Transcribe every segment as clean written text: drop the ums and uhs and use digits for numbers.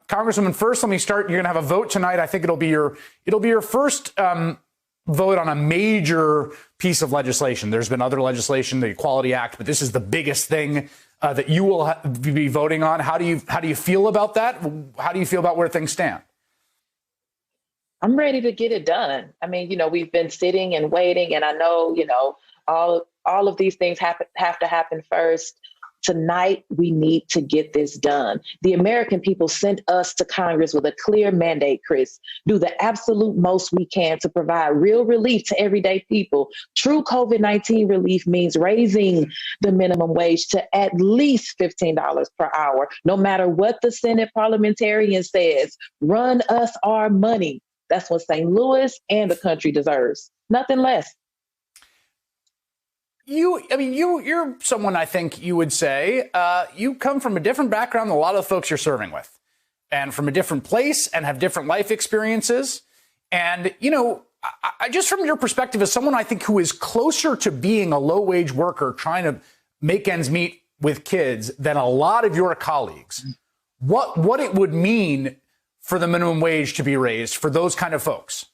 Congresswoman, first, let me start. You're going to have a vote tonight. I think it'll be your first vote on a major piece of legislation. There's been other legislation, the Equality Act, but this is the biggest thing that you will be voting on. How do you feel about that? How do you feel about where things stand? I'm ready to get it done. I mean, we've been sitting and waiting, and I know, all of these things have to happen first. Tonight, we need to get this done. The American people sent us to Congress with a clear mandate, Chris. Do the absolute most we can to provide real relief to everyday people. True COVID-19 relief means raising the minimum wage to at least $15 per hour, no matter what the Senate parliamentarian says. Run us our money. That's what St. Louis and the country deserves. Nothing less. You're someone I think you would say you come from a different background than a lot of the folks you're serving with, and from a different place and have different life experiences. And, I just from your perspective as someone I think who is closer to being a low wage worker trying to make ends meet with kids than a lot of your colleagues, what it would mean for the minimum wage to be raised for those kind of folks.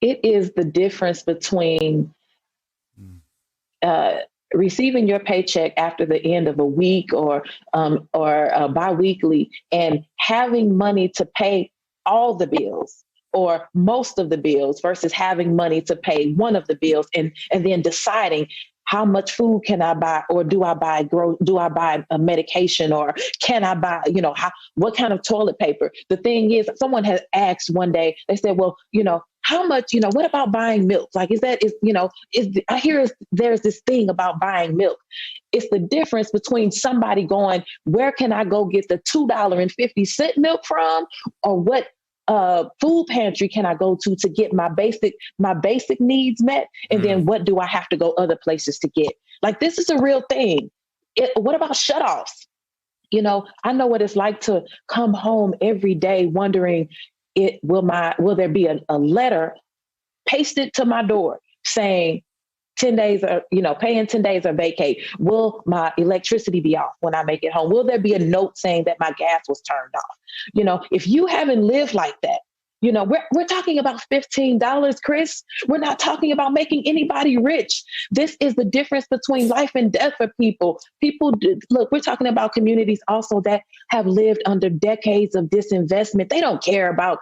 It is the difference between receiving your paycheck after the end of a week or biweekly and having money to pay all the bills or most of the bills versus having money to pay one of the bills and then deciding how much food can I buy, or do I buy a medication, or can I buy, what kind of toilet paper? The thing is, someone has asked one day, they said, well, how much, what about buying milk? Like, I hear there's this thing about buying milk. It's the difference between somebody going, where can I go get the $2.50 milk from? Or what food pantry can I go to get my basic needs met? And then what do I have to go other places to get? Like, this is a real thing. What about shutoffs? I know what it's like to come home every day wondering, will there be a letter pasted to my door saying 10 days or, paying 10 days or vacate? Will my electricity be off when I make it home? Will there be a note saying that my gas was turned off? If you haven't lived like that, we're talking about $15, Chris. We're not talking about making anybody rich. This is the difference between life and death for people. Look, we're talking about communities also that have lived under decades of disinvestment. They don't care about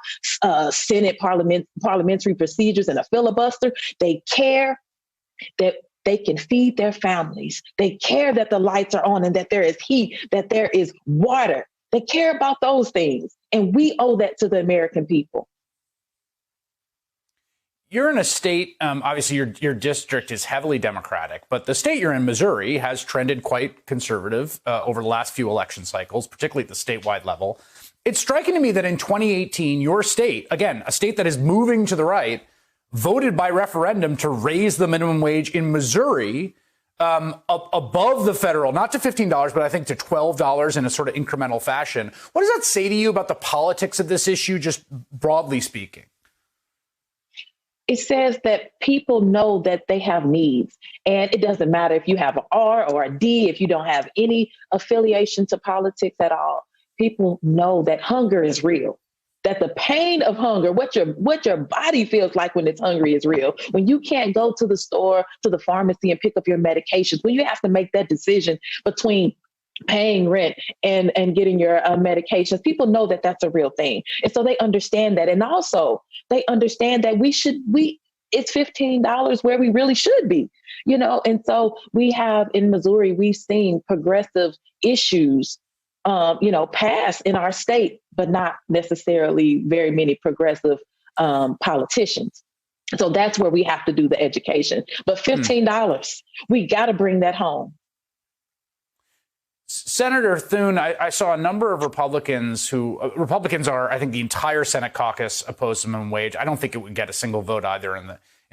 Senate parliamentary procedures and a filibuster. They care that they can feed their families. They care that the lights are on and that there is heat, that there is water. They care about those things. And we owe that to the American people. You're in a state, obviously your district is heavily Democratic, but the state you're in, Missouri, has trended quite conservative over the last few election cycles, particularly at the statewide level. It's striking to me that in 2018, your state, again, a state that is moving to the right, voted by referendum to raise the minimum wage in Missouri above the federal, not to $15, but I think to $12 in a sort of incremental fashion. What does that say to you about the politics of this issue, just broadly speaking? It says that people know that they have needs, and it doesn't matter if you have an R or a D, if you don't have any affiliation to politics at all. People know that hunger is real, that the pain of hunger, what your body feels like when it's hungry is real. When you can't go to the store, to the pharmacy and pick up your medications, when you have to make that decision between paying rent and getting your medications, people know that that's a real thing. And so they understand that. And also they understand that it's $15 where we really should be, And so we have in Missouri, we've seen progressive issues pass in our state, but not necessarily very many progressive politicians. So that's where we have to do the education. But $15, we got to bring that home. Senator Thune, I saw a number of Republicans Republicans are, I think, the entire Senate caucus opposed to minimum wage. I don't think it would get a single vote either in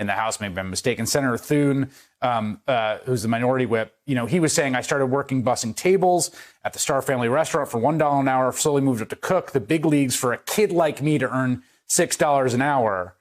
the House. Maybe I'm mistaken. Senator Thune, who's the minority whip, he was saying, I started working bussing tables at the Star Family Restaurant for $1 an hour, slowly moved up to cook the big leagues for a kid like me to earn $6 an hour.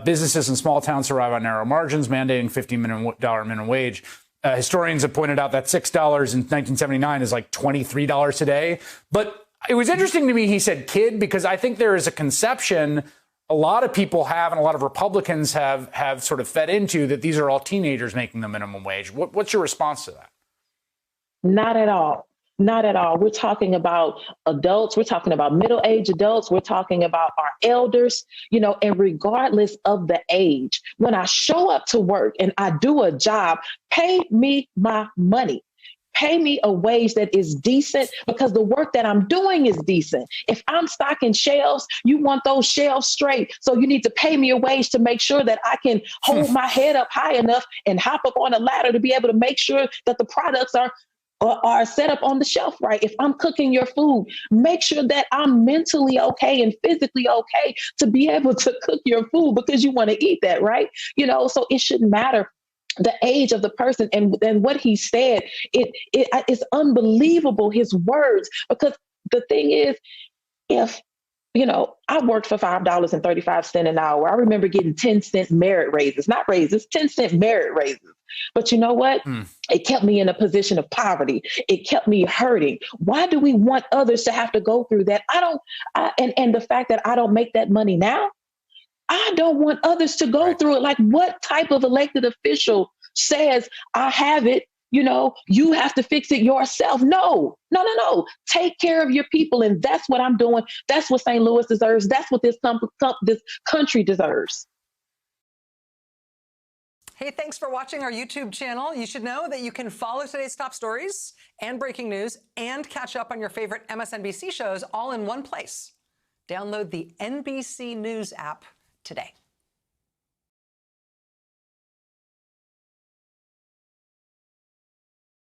Businesses in small towns survive on narrow margins, mandating $15 minimum wage. Historians have pointed out that $6 in 1979 is like $23 today. But it was interesting to me he said kid, because I think there is a conception a lot of people have and a lot of Republicans have sort of fed into, that these are all teenagers making the minimum wage. What's your response to that? Not at all. Not at all. We're talking about adults. We're talking about middle-aged adults. We're talking about our elders, and regardless of the age, when I show up to work and I do a job, pay me my money. Pay me a wage that is decent, because the work that I'm doing is decent. If I'm stocking shelves, you want those shelves straight. So you need to pay me a wage to make sure that I can hold my head up high enough and hop up on a ladder to be able to make sure that the products are set up on the shelf right. If I'm cooking your food, make sure that I'm mentally okay and physically okay to be able to cook your food, because you want to eat that, right? So it shouldn't matter the age of the person. And what he said, it's unbelievable, his words, because the thing is, if I worked for $5.35 an hour. I remember getting 10-cent merit raises, not raises, 10-cent merit raises. But you know what? It kept me in a position of poverty. It kept me hurting. Why do we want others to have to go through that? And the fact that I don't make that money now, I don't want others to go through it. Like, what type of elected official says, I have it, you have to fix it yourself? No. Take care of your people. And that's what I'm doing. That's what St. Louis deserves. That's what this country deserves. Hey, thanks for watching our YouTube channel. You should know that you can follow today's top stories and breaking news and catch up on your favorite MSNBC shows all in one place. Download the NBC News app today.